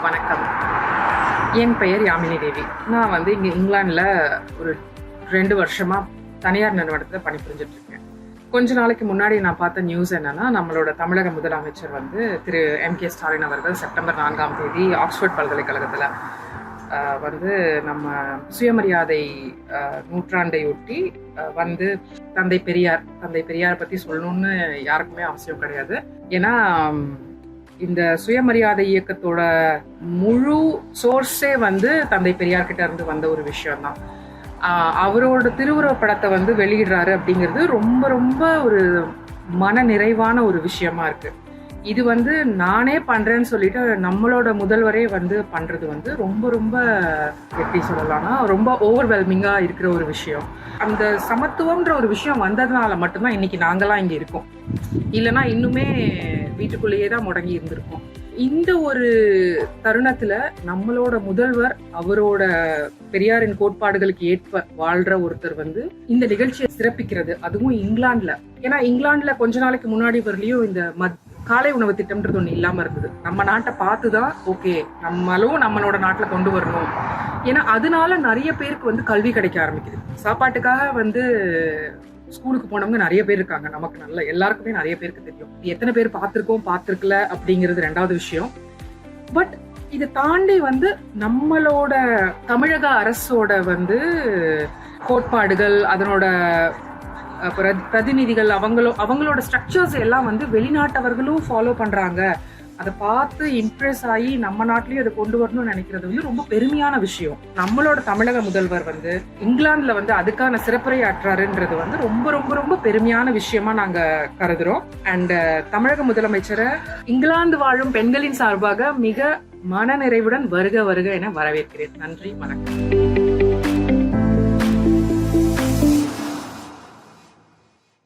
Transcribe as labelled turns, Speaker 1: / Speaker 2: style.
Speaker 1: வணக்கம். என் பெயர் யாமினி தேவி. நான் இங்கே இங்கிலாண்டில் ஒரு 2 வருஷமாக தனியார் நிறுவனத்தில் பணிபுரிஞ்சிட்டு இருக்கேன். கொஞ்ச நாளைக்கு முன்னாடி நான் பார்த்த நியூஸ் என்னன்னா, நம்மளோட தமிழக முதலமைச்சர் திரு M.K. ஸ்டாலின் அவர்கள் செப்டம்பர் 4ஆம் தேதி ஆக்ஸ்போர்ட் பல்கலைக்கழகத்தில் நம்ம சுயமரியாதை நூற்றாண்டையொட்டி தந்தை பெரியார் பற்றி சொல்லணும்னு யாருக்குமே அவசியம் கிடையாது. ஏன்னா இந்த சுயமரியாதை இயக்கத்தோட முழு சோர்ஸே தந்தை பெரியார் கிட்ட இருந்து வந்த ஒரு விஷயம்தான். அவரோட திருவுருவ படத்தை வெளியிடுறாரு அப்படிங்கிறது ரொம்ப ரொம்ப ஒரு மன நிறைவான ஒரு விஷயமா இருக்கு. இது நானே பண்றேன்னு சொல்லிட்டு நம்மளோட முதல்வரே பண்றது ரொம்ப ரொம்ப எப்படி சொல்லலாம்னா ரொம்ப ஓவர்வெல்மிங்கா இருக்கிற ஒரு விஷயம். அந்த சமத்துவம்ன்ற ஒரு விஷயம் வந்ததுனால மட்டும்தான் இன்னைக்கு நாங்கெல்லாம் இங்க இருக்கோம். இல்லைன்னா இன்னுமே வீட்டுக்குள்ளேயே தான் முடங்கி இருந்திருக்கோம். இந்த ஒரு தருணத்துல நம்மளோட முதல்வர் அவரோட பெரியாரின் கோட்பாடுகளுக்கு ஏற்ப வாழ்ற ஒருத்தர் இந்த நிகழ்ச்சியை சிறப்பிக்கிறது, அதுவும் இங்கிலாந்துல. ஏன்னா இங்கிலாந்துல கொஞ்ச நாளைக்கு முன்னாடி வரலையும் இந்த காலை உணவு திட்டம்ன்றது ஒண்ணு இல்லாம இருந்தது. நம்ம நாட்டை பார்த்துதான் ஓகே நம்மளும் நம்மளோட நாட்டுல கொண்டு வரணும். ஏன்னா அதனால நிறைய பேருக்கு கல்வி கிடைக்க ஆரம்பிக்குது. சாப்பாட்டுக்காக ஸ்கூலுக்கு போனவங்க நிறைய பேர் இருக்காங்க. நமக்கு எல்லாருக்குமே நிறைய பேருக்கு தெரியும். எத்தனை பேர் பார்த்திருக்கல அப்படிங்கிறது 2வது விஷயம். பட் இதை தாண்டி நம்மளோட தமிழக அரசோட கோட்பாடுகள், அதனோட பிரதிநிதிகள், அவங்களோட ஸ்ட்ரக்சர்ஸ் எல்லாம் வெளிநாட்டவர்களும் ஃபாலோ பண்றாங்க. அதை பார்த்து இம்ப்ரெஸ் ஆகி நம்ம நாட்டிலயும் அதை கொண்டு வரணும்னு நினைக்கிறது ரொம்ப பெருமையான விஷயம். நம்மளோட தமிழக முதல்வர் இங்கிலாந்துல அதுக்கான சிறப்புரை ஆற்றாருன்றது ரொம்ப ரொம்ப ரொம்ப பெருமையான விஷயமா நாங்க கருதுறோம். அண்ட் தமிழக முதலமைச்சரை இங்கிலாந்து வாழும் பெண்களின் சார்பாக மிக மன நிறைவுடன் வருக வருக என வரவேற்கிறேன். நன்றி, வணக்கம்.